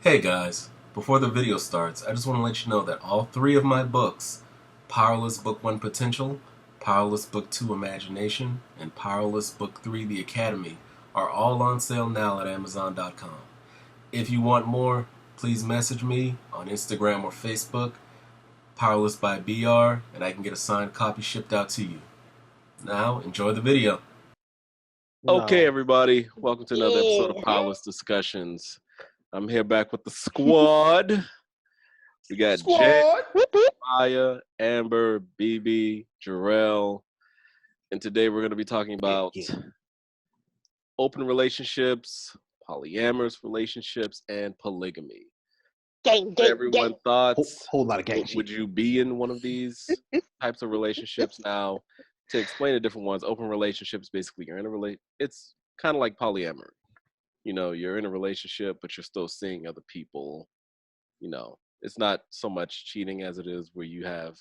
Hey guys, before the video starts, I just want to let you know that all three of my books, Powerless Book 1 Potential, Powerless Book 2 Imagination, and Powerless Book 3 The Academy, are all on sale now at Amazon.com. If you want more, please message me on Instagram or Facebook, Powerlessbybr, and I can get a signed copy shipped out to you. Now, enjoy the video. Okay, No. everybody, welcome to another episode of Yeah. Powerless Discussions. I'm here back with the squad. We got Jay, Squad. Maya, Amber, BB, Jarrell, and today we're going to be talking about open relationships, polyamorous relationships, and polygamy. Gang, gang, Everyone gang. thoughts? Whole lot of gang Would shit. you be in one of these types of relationships? Now, to explain the different ones, open relationships, basically you're in a it's kind of like polyamory. You know, you're in a relationship, but you're still seeing other people. You know, it's not so much cheating as it is where you have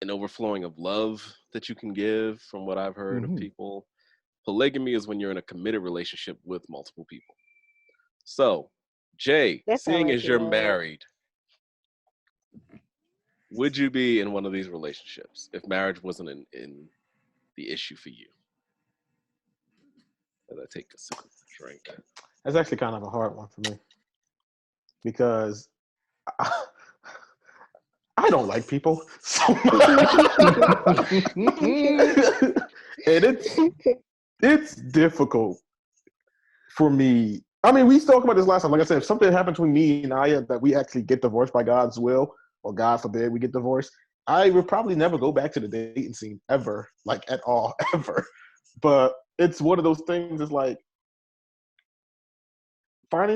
an overflowing of love that you can give, from what I've heard of people. Polygamy is when you're in a committed relationship with multiple people. So, Jay, That sound seeing like as you're love. married, would you be in one of these relationships if marriage wasn't in the issue for you? As I take a sip of drink. That's actually kind of a hard one for me because I don't like people so much. And it's difficult for me. I mean, we talked about this last time. Like I said, if something happened between me and Aya that we actually get divorced by God's will, or God forbid we get divorced, I would probably never go back to the dating scene ever, like at all, ever. But it's one of those things. It's like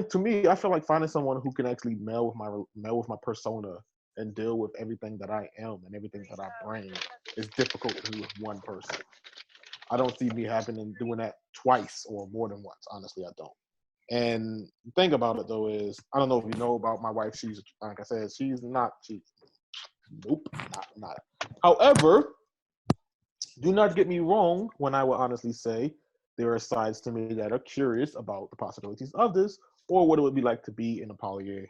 to me, I feel like finding someone who can actually meld with my persona and deal with everything that I am and everything that I bring is difficult to do with one person. I don't see me happening doing that twice or more than once. Honestly, I don't. And the thing about it though is, I don't know if you know about my wife. She's, like I said, nope, not. However, do not get me wrong when I will honestly say there are sides to me that are curious about the possibilities of this, or what it would be like to be in a Polygamous.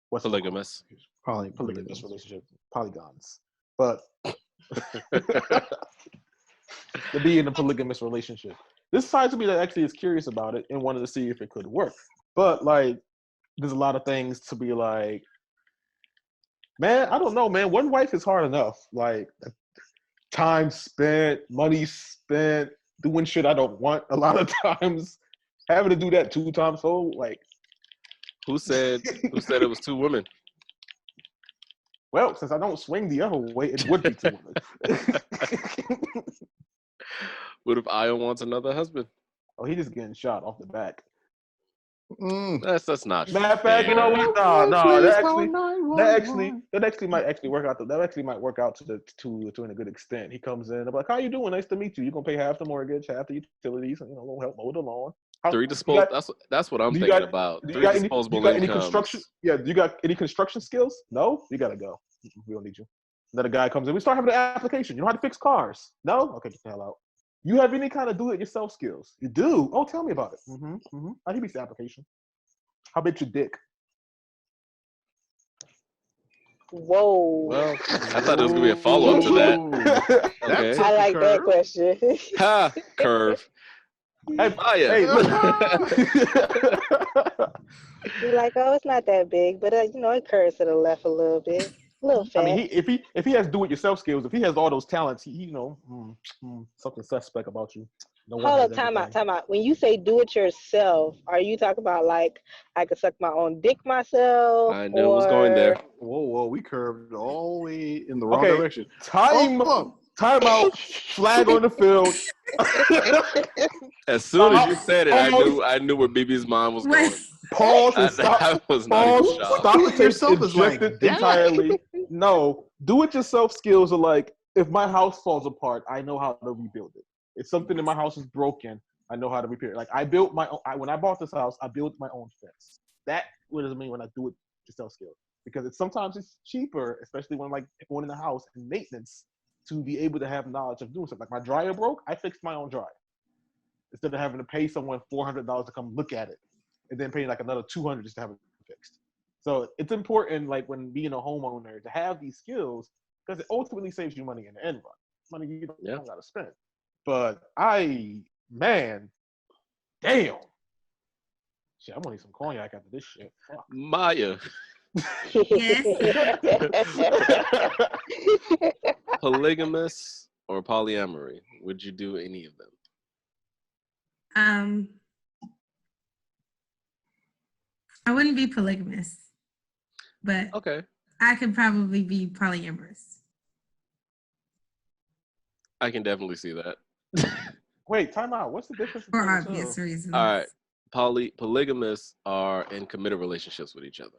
polygamous relationship, polygons. But to be in a polygamous relationship. This side to me that actually is curious about it and wanted to see if it could work. But like, there's a lot of things to be like, man, I don't know, man. One wife is hard enough. Like, time spent, money spent, doing shit I don't want a lot of times. Having to do that 2 times, so like, Who said it was two women? well, since I don't swing the other way, it would be 2 women. What if Io wants another husband? Oh, he just getting shot off the back. That's not Matter of fact, you know fair. what? No, that actually might work out. That actually might work out to a good extent. He comes in, I'm like, "How you doing? Nice to meet you. You gonna pay half the mortgage, half the utilities, and we'll help mow the lawn." Three You got, disposable. That's what I'm do you thinking got, about. do you Three got any, do you disposable got any construction? incomes. Yeah, do you got any construction skills? No, you gotta go. We don't need you. Then a guy comes in. We start having an application. You know how to fix cars? No, okay, get the hell out. You have any kind of do-it-yourself skills? You do? Oh, tell me about it. How do you make the application? How big's your dick? Whoa. Well, I thought there was gonna be a follow up to that. Okay. I like that question. Ha! Curve. Hey, Maya. hey, look. You're like, oh, it's not that big, but it curves to the left a little bit, a little I mean, fast. if he has do-it-yourself skills, if he has all those talents, something suspect about you. No one Hold has up, everything. time out. When you say do it yourself, are you talking about like I could suck my own dick myself, I know it was going or there. Whoa, we curved all the way in the wrong Okay, direction. time out. Flag on the field. As soon as you Stop. said it, Pause. I knew where BB's mind was going. Pause and stop. I was not even Pause. shocked. Stop Do the it tape. yourself is like Eject it that. entirely. No, do-it-yourself skills are like, if my house falls apart, I know how to rebuild it. If something in my house is broken, I know how to repair it. Like I built my own. When I bought this house, I built my own fence. That what does it mean when I do it yourself skills? Because sometimes it's cheaper, especially when like going in the house and maintenance, to be able to have knowledge of doing something. Like my dryer broke, I fixed my own dryer instead of having to pay someone $400 to come look at it. and then paying like another $200 just to have it fixed. So it's important, like when being a homeowner, to have these skills because it ultimately saves you money in the end run. Money you don't got to spend. But man, damn. Shit, I'm gonna need some cognac after this shit. Fuck. Maya, Yes. polygamous or polyamory? Would you do any of them? I wouldn't be polygamous, but Okay. I could probably be polyamorous. I can definitely see that. Wait, time out. What's the difference For between the obvious two? reasons. All right. Polygamists are in committed relationships with each other.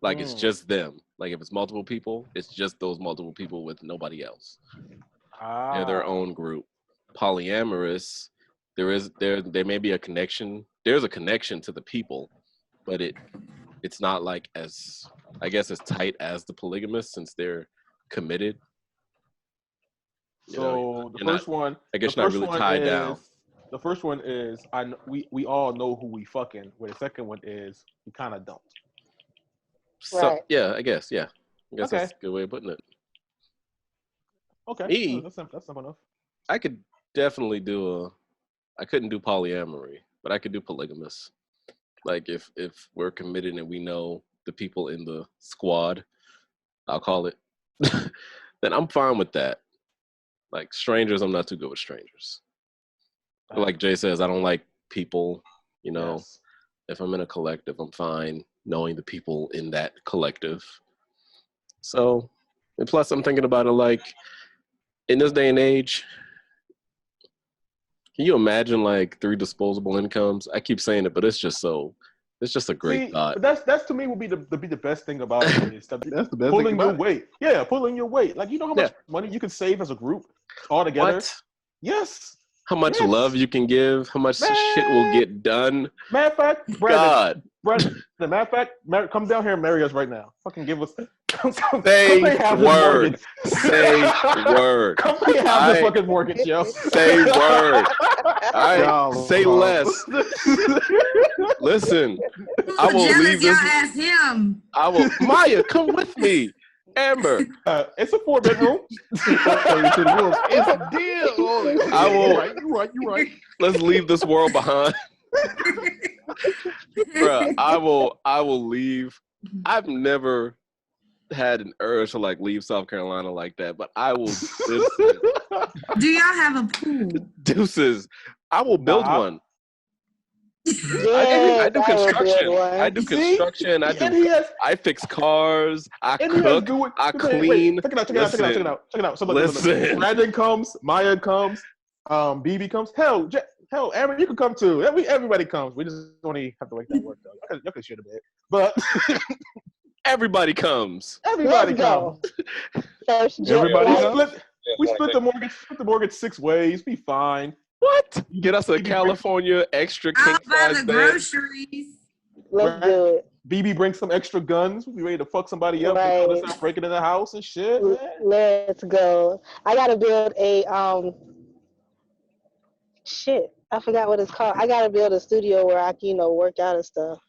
Like it's just them. Like if it's multiple people, it's just those multiple people with nobody else. They're their own group. Polyamorous, there may be a connection. There's a connection to the people, but it's not like as tight as the polygamists since they're committed. So the first one, I guess you're not really tied down. The first one is we all know who we fucking. Where the second one is we kind of don't. So Right. yeah, I guess Okay. that's a good way of putting it. Okay, Me, that's simple enough. I could definitely I couldn't do polyamory, but I could do polygamous. Like if we're committed and we know the people in the squad, I'll call it, then I'm fine with that. Like strangers, I'm not too good with strangers. But like Jay says, I don't like people, Yes. If I'm in a collective, I'm fine knowing the people in that collective. So, and plus I'm thinking about it like, in this day and age, can you imagine like 3 disposable incomes? I keep saying it, but it's just a great thought. But that's to me would be the best thing about it is that That's the best pulling thing your about it. weight. Yeah, pulling your weight. Like you know how much money you can save as a group all together. What? Yes. How much Yes. love you can give? How much shit will get done? Matter of fact, God. Brandon, matter of fact, come down here and marry us right now. Fucking give us. Say pay half this word. mortgage. Say word. Come pay half this fucking mortgage, yo. Say word. All right. Y'all Say love. less. Listen, I will Jealous, leave y'all this. ask him. I will. Maya, come with me. Amber. It's a 4-bedroom. It's a deal. Oh, I will. You're right. Let's leave this world behind. Bruh, I will leave. I've never had an urge to like leave South Carolina like that, but I will. Do y'all have a pool? Deuces. I will build one. Yes, I do construction. I do See? construction. I fix cars. I cook. I clean. Check it out. So look, Listen. Brandon comes, Maya comes, BB comes. Hell, Aaron, you can come too. Everybody comes. We just only have to make that work though. Y'all can shit a bit, but everybody comes. Everybody comes. Everybody comes. We split the mortgage 6 ways. Be fine. What? Get us a California extra king I'll buy size the bed. groceries. Let's do it. BB brings some extra guns. We ready to fuck somebody up. Right. And start breaking in the house and shit. Man. Let's go. I gotta build a shit. I forgot what it's called. I gotta build a studio where I can, work out and stuff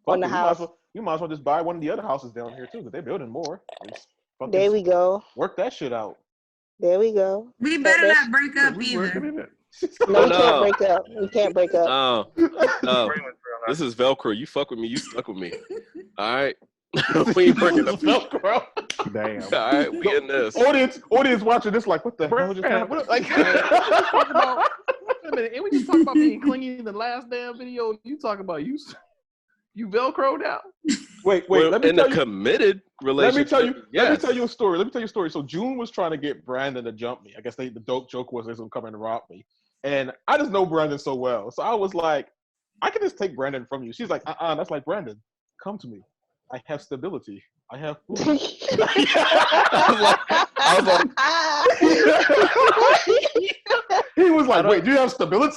on the house. You might as well just buy one of the other houses down here too, because they're building more. There we go. Work that shit out. There we go. We better not break up either. No, we can't break up. We can't break up. Oh. This is Velcro. You fuck with me, you stuck with me. All right. We ain't breaking up Velcro. Damn. All right, we in this. Audience watching this like, what the hell just happened? Like, And we just talking about being clingy in the last damn video. You talking about you Velcro now? Wait. We're let me in tell a you. committed relationship. Let me tell you a story. So June was trying to get Brandon to jump me. I guess the dope joke was they was coming to rob me. And I just know Brandon so well. So I was like, I can just take Brandon from you. She's like, that's like, Brandon, come to me. I have stability. I have food. I was like, he was like, wait, do you have stability?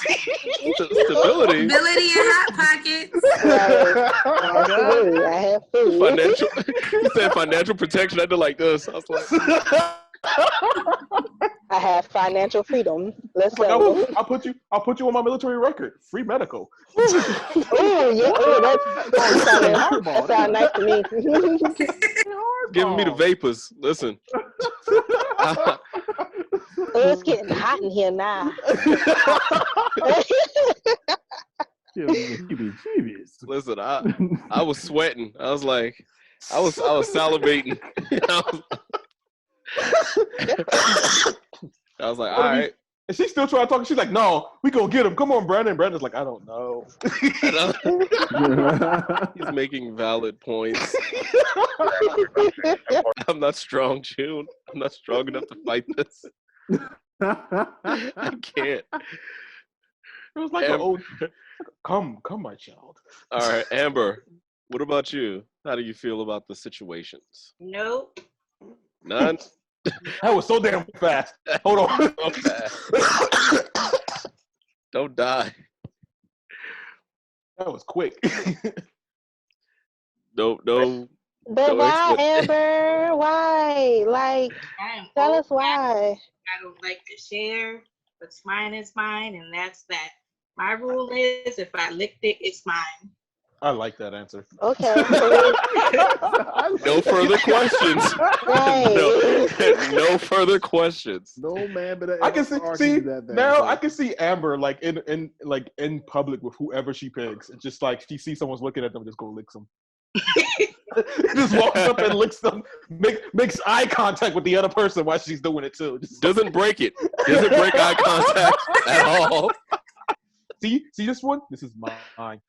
Stability? Stability in hot pockets. Absolutely. I have food. Financial. He said financial protection. I did like this. I was like, I have financial freedom. Let's Like, go. I'll put you on my military record. Free medical. Oh yeah, oh that sounds nice to me. Giving me the vapors. Listen. Oh, it's getting hot in here now. Listen, I was sweating. I was like, I was salivating. I was like, all right. And she's still trying to talk. She's like, no, we gonna get him. Come on, Brandon. Brandon's like, I don't know. He's making valid points. I'm not strong, June. I'm not strong enough to fight this. I can't. It was like an old, come, my child. All right, Amber, what about you? How do you feel about the situations? Nope. None? That was so damn fast. Hold on. So fast. Don't die. That was quick. No. But why, Amber? Why? Like, tell us why. I don't like to share. What's mine is mine, and that's that. My rule is, if I licked it, it's mine. I like that answer. Okay. No further questions. Right. No further questions. No man, but I can see now. I can see Amber like in public with whoever she picks. It's just like she sees someone's looking at them, just go lick them. Just walks up and licks them. Makes eye contact with the other person while she's doing it too. Doesn't break it. Doesn't break eye contact at all. See this one? This is mine.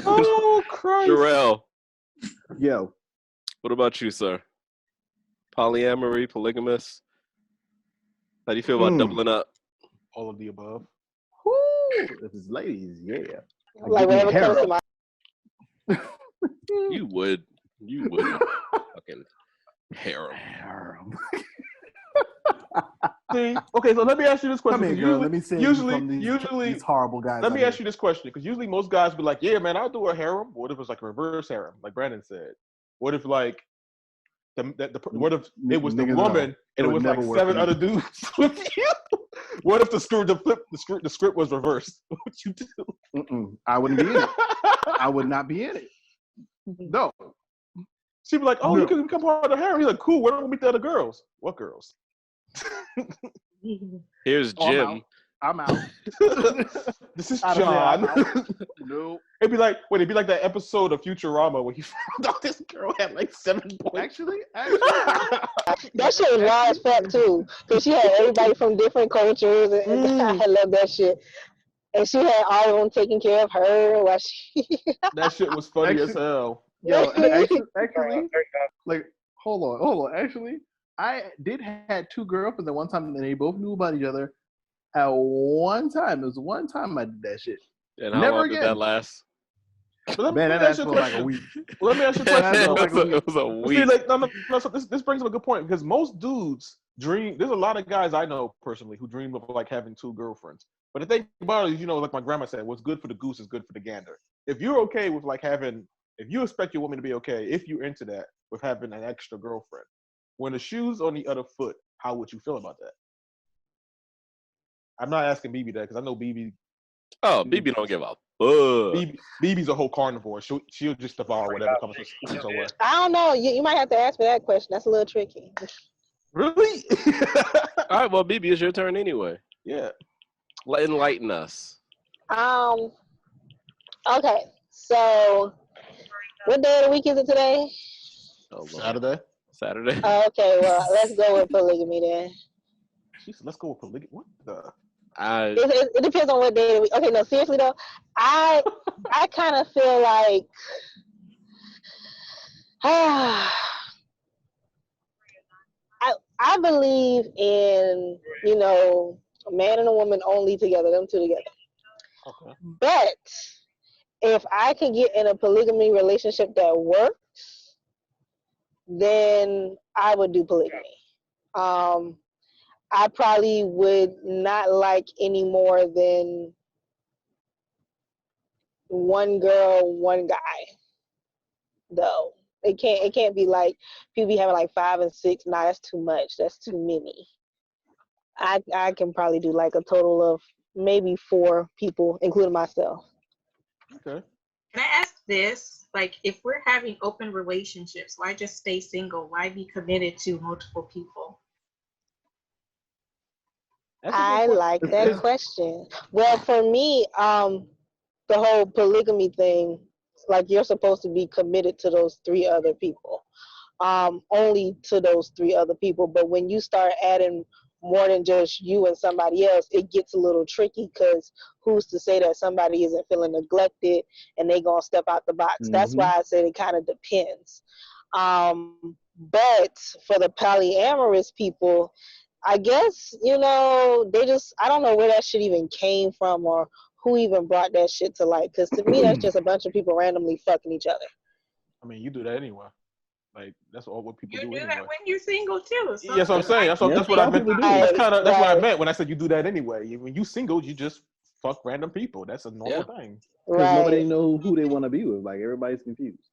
Oh Christ! Jarrell, Yo, what about you, sir? Polyamory, polygamous? How do you feel about doubling up? All of the above. whoo, if it's ladies, yeah. Like whatever comes to my. You would fucking harem. See, okay, so let me ask you this question. Come here, girl. Let me say usually, these horrible guys. let me ask you this question, because usually most guys be like, "Yeah, man, I'll do a harem." What if it's like a reverse harem, like Brandon said? What if like what if it was the woman and it was like 7 other dudes with you? What if the script was reversed? What would you do? I wouldn't be in it. I would not be in it. No. She'd be like, "Oh, No. you can become part of the harem." He's like, "Cool. Where do we meet the other girls? What girls?" Here's Jim. I'm out. This is Out of there, John. I'm out. No. It'd be like that episode of Futurama where he found out this girl had like 7 points. Actually, That shit was raw as fuck too, because she had everybody from different cultures, and I love that shit. And she had all of them taking care of her while she. That shit was funny as hell. yo, actually, like, hold on. Actually, I did had 2 girlfriends at one time, and they both knew about each other. At one time, it was one time I did that shit. And how Never long again. did that last? But Man, that lasted for like a week. Let me ask you a question. It was a week. See, like, no, so this brings up a good point, because most dudes dream. There's a lot of guys I know personally who dream of like having 2 girlfriends. But the thing about it is, like my grandma said, what's good for the goose is good for the gander. If you're okay with like if you expect your woman to be okay, if you're into that, with having an extra girlfriend, when the shoe's on the other foot, how would you feel about that? I'm not asking BB that, because I know BB. Oh, BB don't give a fuck. BB's a whole carnivore. She'll just devour whatever comes her way. I don't know. You might have to ask me that question. That's a little tricky. Really? All right, well, BB, it's your turn anyway. Yeah. Enlighten us. Okay. So, what day of the week is it today? Oh, Saturday. Okay. Well, let's go with polygamy then. Jeez, let's go with polygamy. What the? It depends on what day of the week. Okay. No, seriously though, I kind of feel like. I believe in, a man and a woman only together, them 2 together. Okay. But if I can get in a polygamy relationship that works, then I would do polygamy. I probably would not like any more than 1 girl, 1 guy, though. It can't be like people be having like 5 and 6. Nah, that's too much. That's too many. I can probably do like a total of maybe 4 people, including myself. Okay. Can I ask this? Like, if we're having open relationships, why just stay single? Why be committed to multiple people? I like that question. Well, for me, the whole polygamy thing, like you're supposed to be committed to those 3 other people, only to those 3 other people. But when you start adding more than just you and somebody else, it gets a little tricky because who's to say that somebody isn't feeling neglected and they gonna step out the box? That's why I said it kind of depends. But for the polyamorous people, I guess, they just, I don't know where that shit even came from or who even brought that shit to light. Because to me, that's just a bunch of people randomly fucking each other. I mean, you do that anyway. Like, that's all what people do anyway. You do that when you're single, too. So yes, I'm saying. That's what I meant. That's what I meant when I said you do that anyway. When you single, you just fuck random people. That's a normal thing. Because nobody know who they want to be with. Like, everybody's confused.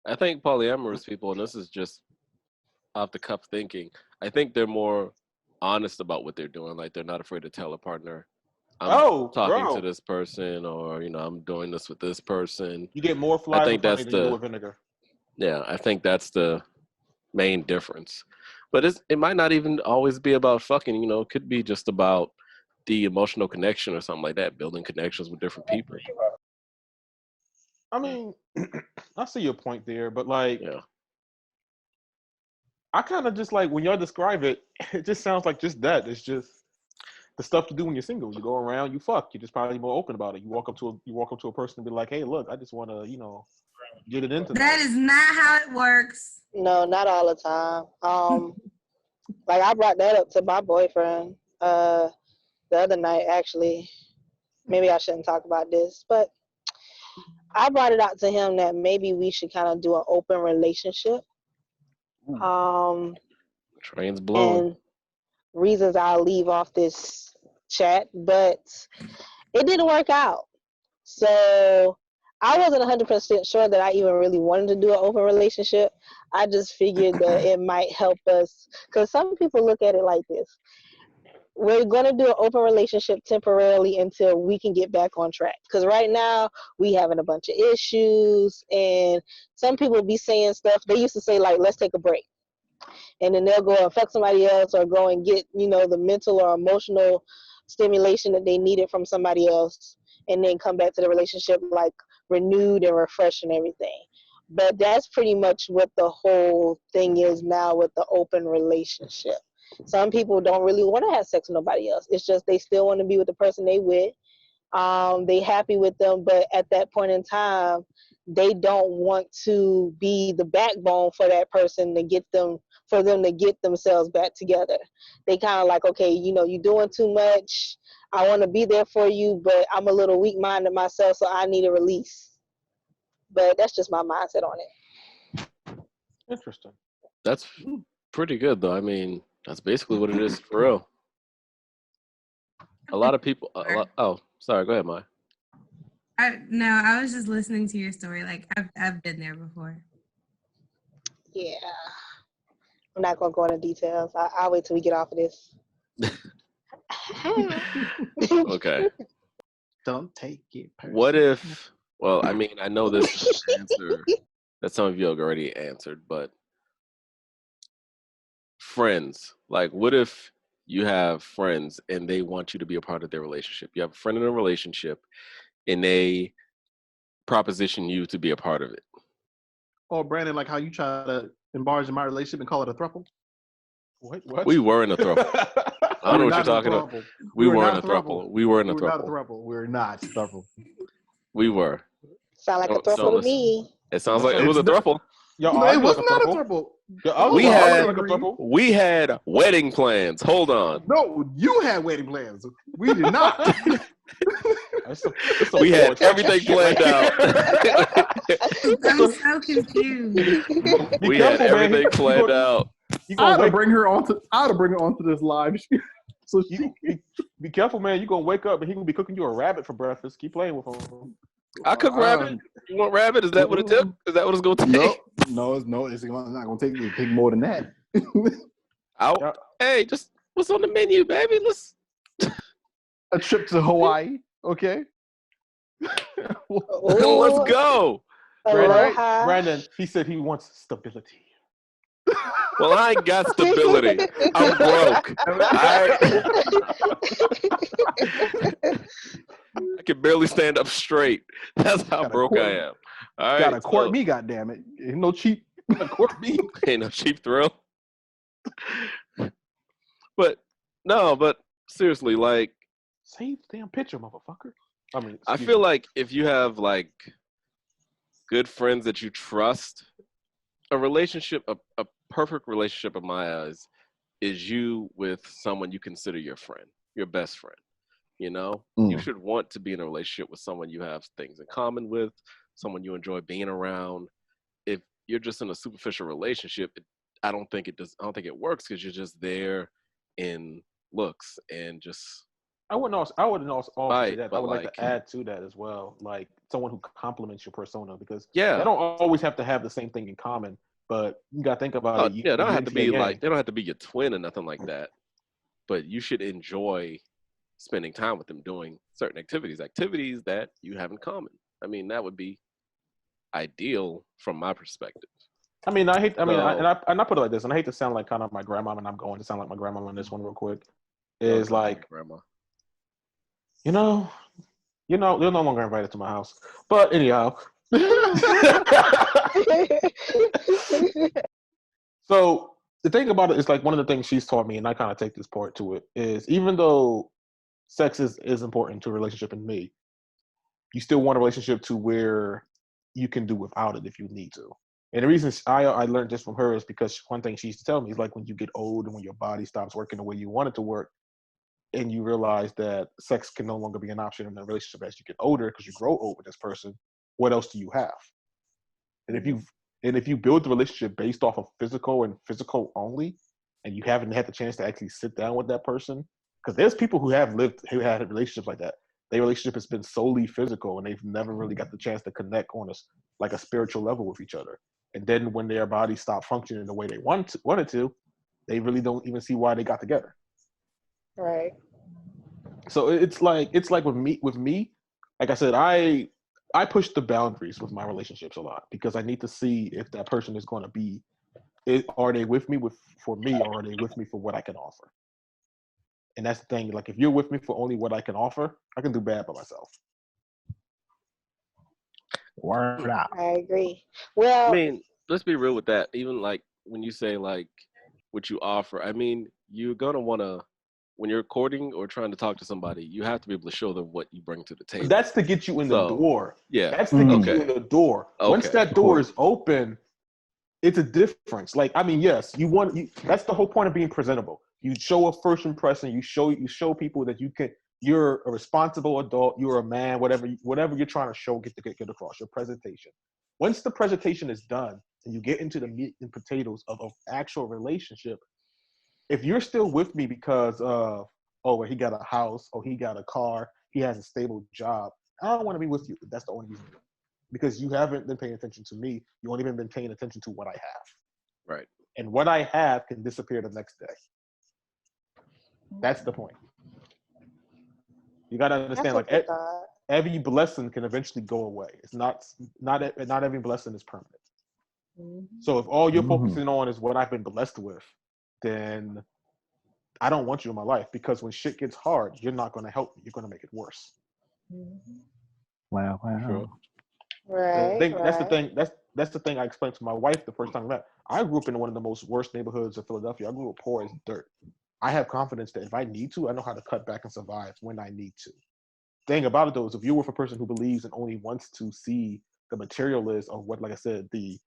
I think polyamorous people, and this is just off the cuff thinking, I think they're more honest about what they're doing. Like, they're not afraid to tell a partner, I'm talking to this person, or, I'm doing this with this person. You get more flies with honey than you do with vinegar. Yeah, I think that's the main difference. But it might not even always be about fucking, it could be just about the emotional connection or something like that, building connections with different people. I mean, I see your point there, but like, yeah. I kind of just like, when y'all describe it, it just sounds like just that. It's just the stuff you do when you're single. You go around, you fuck. You're just probably more open about it. You walk up to a person and be like, hey, look, I just want to, get it into that is not how it works. No, not all the time. Like I brought that up to my boyfriend the other night, actually. Maybe I shouldn't talk about this, but I brought it out to him that maybe we should kind of do an open relationship. Train's blowing. And reasons I'll leave off this chat, but it didn't work out. So I wasn't 100% sure that I even really wanted to do an open relationship. I just figured that it might help us, because some people look at it like this. We're going to do an open relationship temporarily until we can get back on track. Because right now, we having a bunch of issues, and some people be saying stuff. They used to say, like, let's take a break. And then they'll go and fuck somebody else or go and get, the mental or emotional stimulation that they needed from somebody else, and then come back to the relationship, like, renewed and refreshed and everything. But that's pretty much what the whole thing is now with the open relationship. Some people don't really want to have sex with nobody else. It's just they still want to be with the person they with. They happy with them, but at that point in time, they don't want to be the backbone for that person for them to get themselves back together. They kind of like, okay, you're doing too much. I want to be there for you, but I'm a little weak-minded myself, so I need a release. But that's just my mindset on it. Interesting. That's pretty good, though. I mean, that's basically what it is for real. A lot of people. Oh, sorry. Go ahead, Mai. No, I was just listening to your story. Like, I've been there before. Yeah. I'm not going to go into details. I'll wait till we get off of this. Okay. Don't take it personally. What if, well, I mean, I know this is an answer that some of you have already answered, but friends, like, what if you have friends and they want you to be a part of their relationship? You have a friend in a relationship and they proposition you to be a part of it. Oh, Brandon, like how you try to embarge in my relationship and call it a throuple? What? We were in a throuple. I don't know what you're talking about. We were in a throuple. We were in a throuple. We're not a throuple. We were. Sound like a throuple to me. It sounds like it was a throuple. No, it was not a throuple. We had wedding plans. Hold on. No, you had wedding plans. We did not. We had everything planned out. I'm so confused. We had everything planned out. I ought to bring her onto this live. So be careful, man. You're gonna wake up and he's gonna be cooking you a rabbit for breakfast. Keep playing with him. I cook rabbit. You want rabbit? Is that what it took? Is that what it's gonna take? No, it's not gonna take more than that. Out. Yeah. Hey, just what's on the menu, baby? Let's. A trip to Hawaii, okay? Let's go. Aloha. Brandon, he said he wants stability. Well, I ain't got stability. I'm broke. I can barely stand up straight. That's how Gotta broke court- I am. All right. Gotta court me, goddammit. Ain't no cheap. Court me. Ain't no cheap thrill. But no, but seriously, like Save the damn picture, motherfucker. I feel like if you have like good friends that you trust, a relationship, a perfect relationship in my eyes, is you with someone you consider your friend, your best friend. You know, you should want to be in a relationship with someone you have things in common with, someone you enjoy being around. If you're just in a superficial relationship, I don't think it works because you're just there in looks and just. I wouldn't also say that. I would like like to add to that as well, like someone who complements your persona, because yeah, they don't always have to have the same thing in common. But you gotta think about it. yeah, they don't have to be like they don't have to be your twin or nothing like that. But you should enjoy spending time with them doing certain activities that you have in common. I mean, that would be ideal from my perspective. I mean, I put it like this, and I hate to sound like kind of my grandma, and I'm going to sound like my grandma on this one real quick. Is like, grandma. you're no longer invited to my house. But anyhow, so the thing about it is, like, one of the things she's taught me, and I kind of take this part to it, is even though sex is important to a relationship and me, you still want a relationship to where you can do without it if you need to. And the reason I learned this from her is because one thing she used to tell me is, like, when you get old and when your body stops working the way you want it to work, and you realize that sex can no longer be an option in a relationship as you get older because you grow old with this person, what else do you have? And if you build the relationship based off of physical and physical only, and you haven't had the chance to actually sit down with that person, because there's people who had relationships like that. Their relationship has been solely physical, and they've never really got the chance to connect on a spiritual level with each other. And then when their bodies stop functioning the way they wanted to, they really don't even see why they got together. Right. So it's like with me, like I said, I push the boundaries with my relationships a lot because I need to see if that person is going to be, are they with me for me, or are they with me for what I can offer? And that's the thing. Like, if you're with me for only what I can offer, I can do bad by myself. Word out. I agree. Well, I mean, let's be real with that. Even like when you say like what you offer, I mean, you're gonna want to, when you're courting or trying to talk to somebody, you have to be able to show them what you bring to the table. That's to get you in the door. Yeah. That's to get you in the door. Okay. Once that door is open, it's a difference. Like, I mean, yes, that's the whole point of being presentable. You show a first impression. You show people that you're a responsible adult. You're a man. Whatever you're trying to show, get across your presentation. Once the presentation is done and you get into the meat and potatoes of an actual relationship, if you're still with me because of, well, he got a house, or he got a car, he has a stable job, I don't want to be with you. That's the only reason. Because you haven't been paying attention to me. You only been paying attention to what I have. Right. And what I have can disappear the next day. That's the point. You got to understand, like, every blessing can eventually go away. It's not every blessing is permanent. Mm-hmm. So if all you're focusing on is what I've been blessed with, then I don't want you in my life, because when shit gets hard, you're not going to help me. You're going to make it worse. Mm-hmm. Wow. Sure. Right. That's the thing. That's the thing I explained to my wife the first time we met. I grew up in one of the most worst neighborhoods of Philadelphia. I grew up poor as dirt. I have confidence that if I need to, I know how to cut back and survive when I need to. Thing about it though is, if you're with a person who believes and only wants to see the materialist of what, like I said, the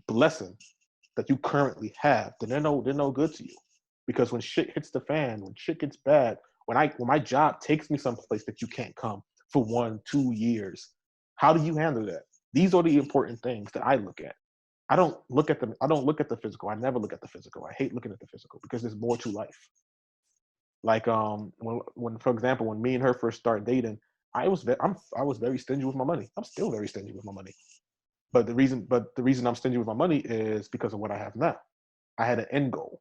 blessing that you currently have, then they're no good to you. Because when shit hits the fan, when shit gets bad, when my job takes me someplace that you can't come for 1-2 years, how do you handle that? These are the important things that I look at. I don't look at the physical. I never look at the physical. I hate looking at the physical because there's more to life. Like when for example, when me and her first started dating, I was very stingy with my money. I'm still very stingy with my money. But the reason I'm stingy with my money is because of what I have now. I had an end goal.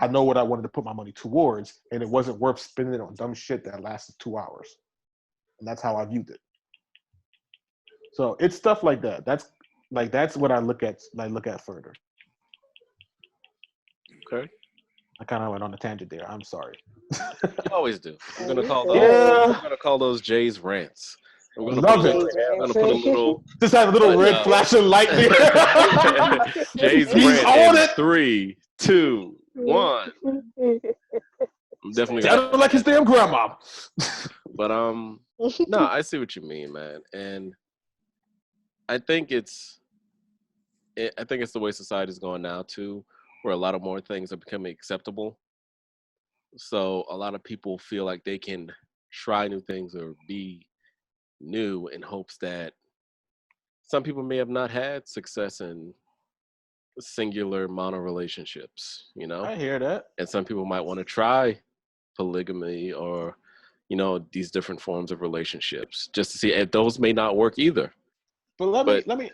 I know what I wanted to put my money towards, and it wasn't worth spending it on dumb shit that lasted 2 hours. And that's how I viewed it. So it's stuff like that. That's what I look at further. Okay. I kind of went on a tangent there. I'm sorry. You always do. We're gonna call those Jay's rants. We're gonna Love put it. we're gonna put a little Just have a little red flashing light there. Jay's He's rant on in it. 3, 2, 1. I'm definitely Sounded like his damn grandma. But no, I see what you mean, man, and I think it's the way society's going now too, where a lot of more things are becoming acceptable. So a lot of people feel like they can try new things or be new in hopes that some people may have not had success in singular mono relationships, you know? I hear that. And some people might want to try polygamy or, you know, these different forms of relationships just to see if those may not work either. But let me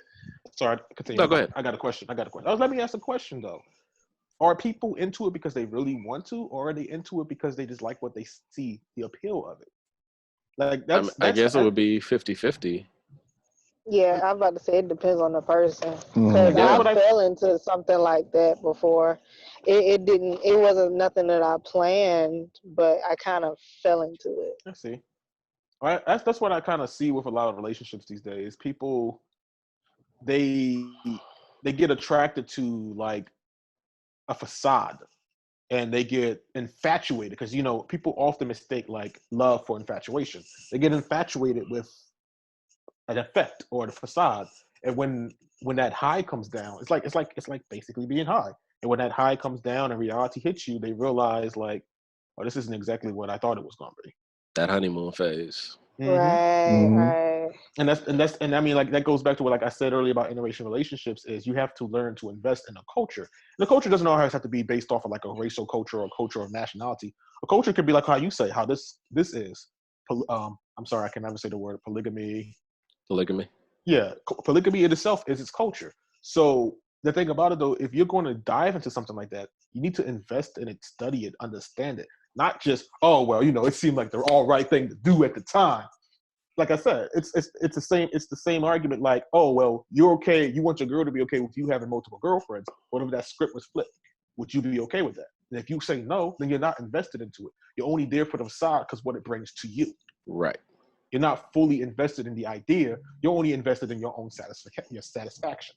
sorry, continue. No, go ahead. I got a question. Let me ask a question though. Are people into it because they really want to, or are they into it because they just like what they see, the appeal of it? Like I guess it would be 50-50. Yeah, I'm about to say it depends on the person. Yeah. Because I fell into something like that before. It wasn't nothing that I planned, but I kind of fell into it. I see. All right, that's what I kind of see with a lot of relationships these days. People, they get attracted to like a facade, and they get infatuated because, you know, people often mistake like love for infatuation. They get infatuated with an effect or the facade, and when that high comes down, it's like basically being high. And when that high comes down and reality hits you, they realize like, oh, this isn't exactly what I thought it was going to be. That honeymoon phase. Mm-hmm. Right. And I mean, like, that goes back to what, like I said earlier about interracial relationships, is you have to learn to invest in a culture. And the culture doesn't always have to be based off of like a racial culture or a culture of nationality. A culture could be like how you say, how this is. I'm sorry, I can never say the word polygamy. Polygamy. Yeah, polygamy in itself is its culture. So the thing about it though, if you're going to dive into something like that, you need to invest in it, study it, understand it. Not just, oh, well, you know, it seemed like the all right thing to do at the time. Like I said, it's the same argument. Like, oh, well, you're okay. You want your girl to be okay with you having multiple girlfriends. What if that script was flipped? Would you be okay with that? And if you say no, then you're not invested into it. You're only there for the facade because what it brings to you. Right. You're not fully invested in the idea. You're only invested in your own satisfaction.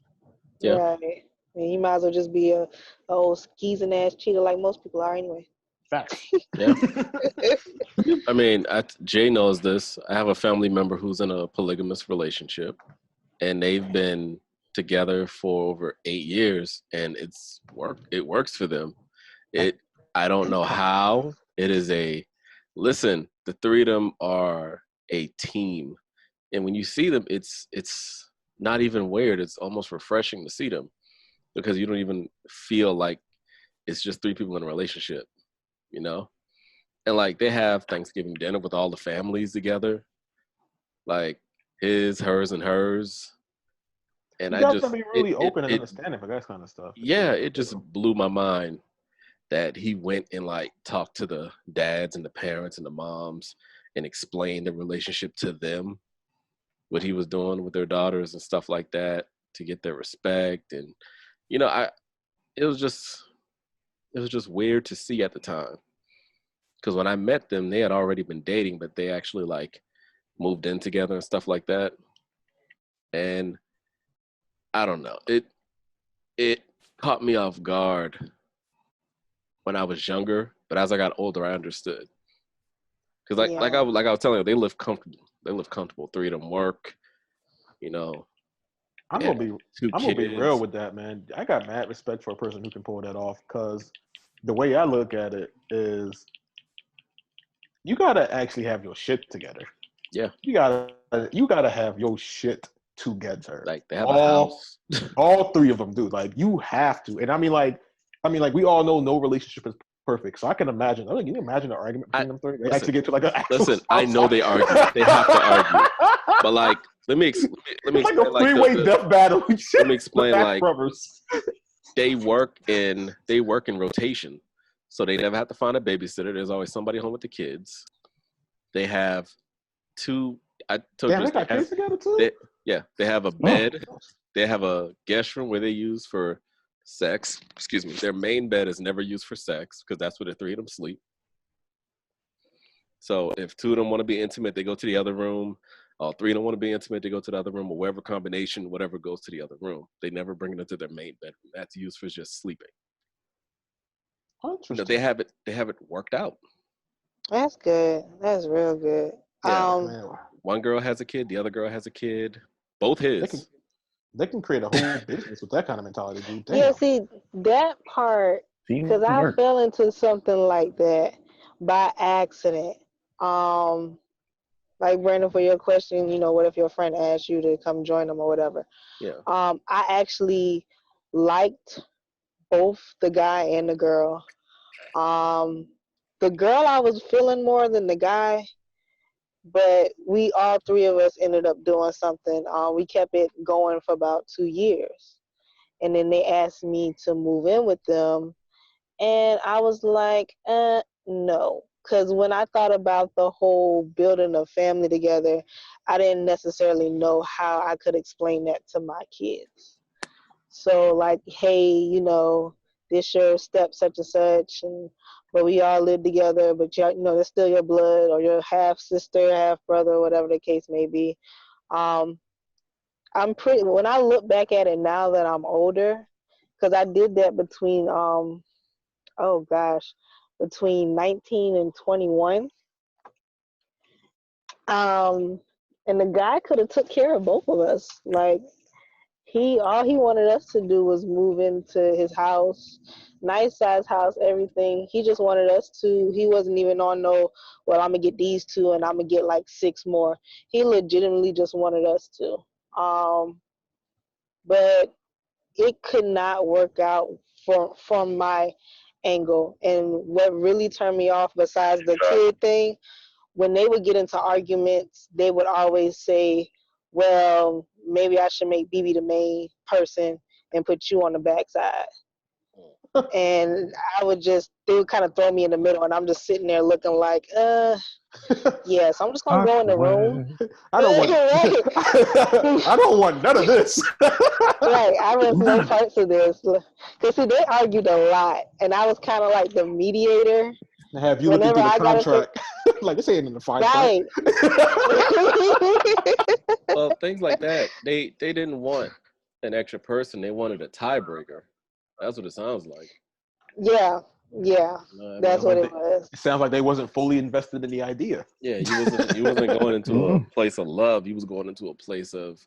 Yeah. Right. And you might as well just be a old skeezing ass cheater like most people are anyway. Facts. Yeah. I mean, Jay knows this. I have a family member who's in a polygamous relationship, and they've been together for over 8 years, and it works for them. I don't know how. It is listen, the three of them are a team. And when you see them, it's not even weird. It's almost refreshing to see them because you don't even feel like it's just three people in a relationship, you know? And like they have Thanksgiving dinner with all the families together, like his, hers, and hers. And you got to be really open and understanding for that kind of stuff. Yeah, it just blew my mind that he went and like talked to the dads and the parents and the moms and explained the relationship to them, what he was doing with their daughters and stuff like that to get their respect. And, you know, it was just weird to see at the time. Because when I met them, they had already been dating, but they actually like moved in together and stuff like that. And I don't know, it caught me off guard when I was younger, but as I got older, I understood. Because like I was telling you, they live comfortable. They live comfortable. Three of them work, you know. I'm gonna be real with that, man. I got mad respect for a person who can pull that off, because the way I look at it is, you gotta actually have your shit together. Yeah. You gotta have your shit together. Like they have a house. All three of them do. Like you have to. And I mean, like we all know no relationship is perfect. So I can imagine. Can you imagine an argument between them three? They actually get to like listen, I know they argue. They have to argue. But like let me It's like explain a like freeway death battle. let me explain Back like rubbers. they work in rotation, so they never have to find a babysitter. There's always somebody home with the kids. They have two. I told Damn, you they got kids together too. they have a bed. They have a guest room where they use for sex. Excuse me. Their main bed is never used for sex because that's where the three of them sleep. So if two of them want to be intimate, they go to the other room. All three of them want to be intimate, they go to the other room, or whatever combination, whatever goes to the other room. They never bring it into their main bedroom. That's used for just sleeping. Interesting. They have it worked out. That's good. That's real good. Yeah. Man, One girl has a kid, the other girl has a kid. Both his. they can create a whole business with that kind of mentality, dude. Damn. Yeah, see that part, because I Teamwork. fell into something like that by accident. Like Brandon, for your question, what if your friend asked you to come join them or whatever? Yeah. I actually liked both the guy and the girl. The girl I was feeling more than the guy, but we all three of us ended up doing something. We kept it going for about 2 years. And then they asked me to move in with them. And I was like, no. Because when I thought about the whole building a family together, I didn't necessarily know how I could explain that to my kids. So like, hey, this your step such and such, but we all live together, but they're still your blood or your half sister, half brother, whatever the case may be. When I look back at it now that I'm older, because I did that between between 19 and 21. And the guy could have took care of both of us. Like all he wanted us to do was move into his house, nice size house, everything. He just wanted us to. He wasn't even on no, well, I'm gonna get these two and I'm gonna get like 6 more. He legitimately just wanted us to. But it could not work out from my angle. And what really turned me off, besides the kid thing, when they would get into arguments, they would always say, well, maybe I should make BB the main person and put you on the backside. And they would kind of throw me in the middle, and I'm just sitting there looking like, yeah, so I'm just going to go in the room. I don't want I don't want none of this. Right, I want no parts of this. Because, see, they argued a lot, and I was kind of like the mediator. Have you looking through the contract? Like, this ain't in the fine print. Right. Well, things like that, they didn't want an extra person. They wanted a tiebreaker. That's what it sounds like. Yeah. That's what it was. It sounds like they wasn't fully invested in the idea. Yeah, you wasn't going into a place of love. You was going into a place of,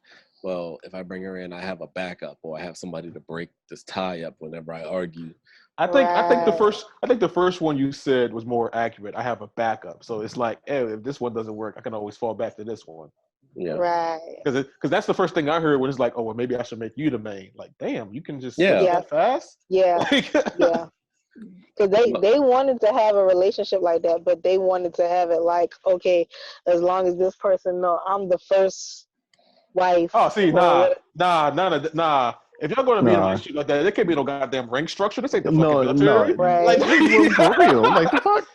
well, if I bring her in, I have a backup, or I have somebody to break this tie up whenever I argue. I think the first one you said was more accurate. I have a backup, so it's like, hey, if this one doesn't work, I can always fall back to this one. Yeah, right. Because that's the first thing I heard when it's like, oh, well, maybe I should make you the main. Like, damn, you can just that fast. Yeah, yeah. Because they wanted to have a relationship like that, but they wanted to have it like, okay, as long as this person know I'm the first wife. Oh, see, nah. If y'all going to be in a relationship like that, there can't be no goddamn rank structure. This ain't the fucking military. Right. Like, for real. Like, the fuck?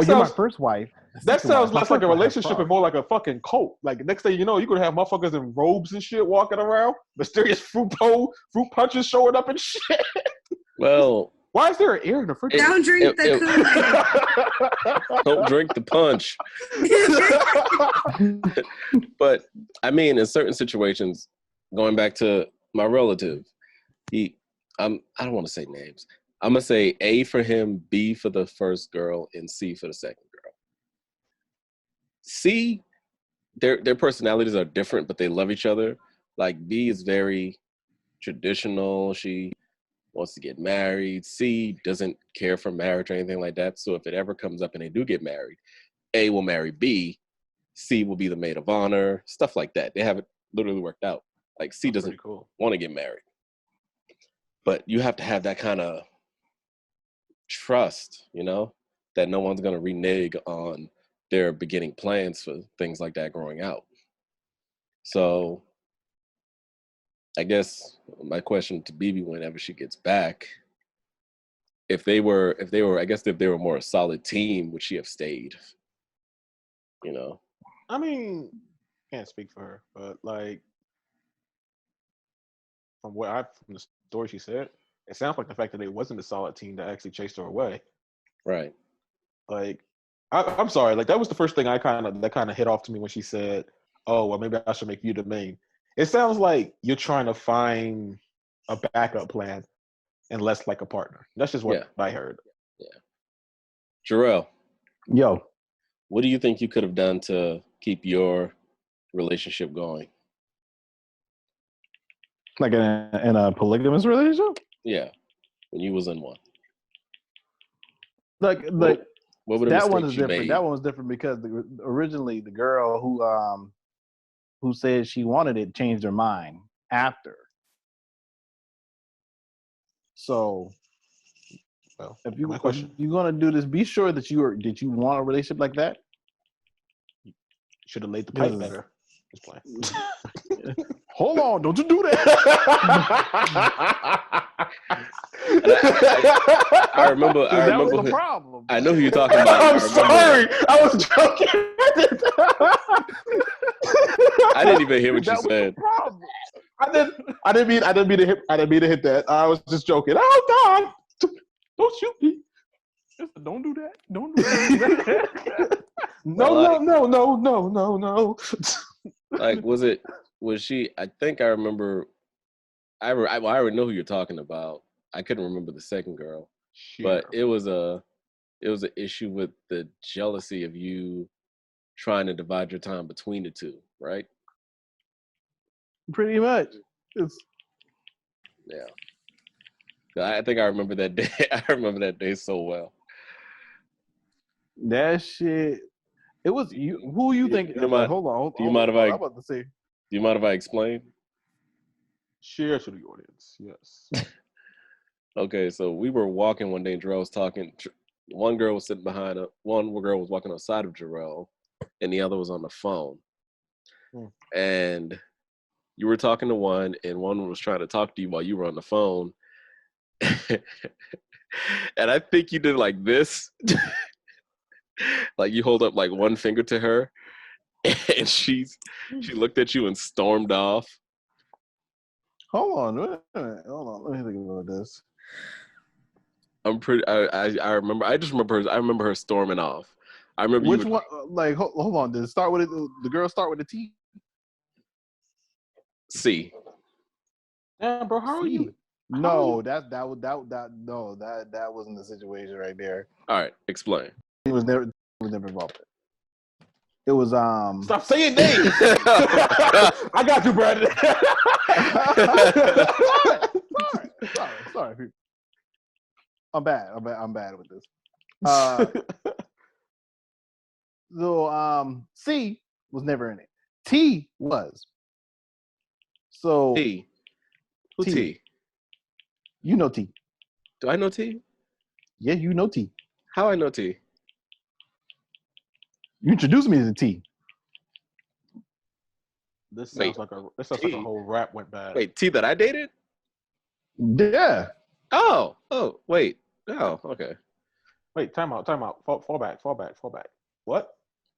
You're my first wife. That sounds less like a relationship and more like a fucking cult. Like, next thing you know, you're going to have motherfuckers in robes and shit walking around. Mysterious fruit punches showing up and shit. Well, why is there an ear in the fridge? Don't drink the Kool-Aid. Don't drink the punch. But, I mean, in certain situations, going back to my relative, I don't want to say names. I'm going to say A for him, B for the first girl, and C for the second girl. C, their personalities are different, but they love each other. Like, B is very traditional. She wants to get married. C doesn't care for marriage or anything like that. So if it ever comes up and they do get married, A will marry B. C will be the maid of honor, stuff like that. They have it literally worked out. Like, C doesn't want to get married. But you have to have that kind of trust, that no one's going to renege on their beginning plans for things like that growing out. So I guess my question to BB whenever she gets back, if they were, I guess if they were more a solid team, would she have stayed? You know? I mean, can't speak for her, but like from the story she said, it sounds like the fact that it wasn't a solid team that actually chased her away. Right. Like, I'm sorry, like that was the first thing that kind of hit off to me when she said, "Oh, well, maybe I should make you the main." It sounds like you're trying to find a backup plan and less like a partner. That's just what I heard. Yeah. Jarrell, Yo, what do you think you could have done to keep your relationship going? like in a polygamous relationship? Yeah, when you was in one. Like what were the that one mistakes is you different. made? That one was different because originally the girl who said she wanted it changed her mind after. So, Well, if you're gonna do this, be sure that you want a relationship like that. Should have laid the pipe better. Just playing. Hold on, don't you do that. I remember that was the who, problem. I know who you're talking about. I'm sorry. I was joking. I didn't even hear what you said. I didn't mean to hit that. I was just joking. Oh God. Don't shoot me. Don't do that. Don't do that. No. Like, was she? I think I remember. I already know who you're talking about. I couldn't remember the second girl, but it was an issue with the jealousy of you trying to divide your time between the two, right? Pretty much. Yeah. I think I remember that day. I remember that day so well. That shit. It was you. Who you think? Hold on. Do you mind if I? I'm about to say. Do you mind if I explain? Share to the audience. Yes. Okay, so we were walking one day and Jarrell was talking. One girl was sitting behind one girl was walking on the side of Jarrell, and the other was on the phone. And you were talking to one, and one was trying to talk to you while you were on the phone. And I think you did like this. Like you hold up like one finger to her, and she looked at you and stormed off. Hold on. Wait a minute. Hold on. Let me think about this. I remember. I remember her storming off. I remember which one. Like, hold on. Did it start with the girl start with a T? C. Yeah, bro. How are you? No, that wasn't the situation right there. All right, explain. He was never involved. It was Stop saying names. I got you, Brandon. Sorry. I'm bad with this. So C was never in it. T was. So T. Who T? You know T. Do I know T? Yeah, you know T. How I know T? You introduced me to T. This sounds like a whole rap went bad. Wait, T that I dated? Yeah. Oh, wait. Oh, okay. Wait, time out. Fall back. What?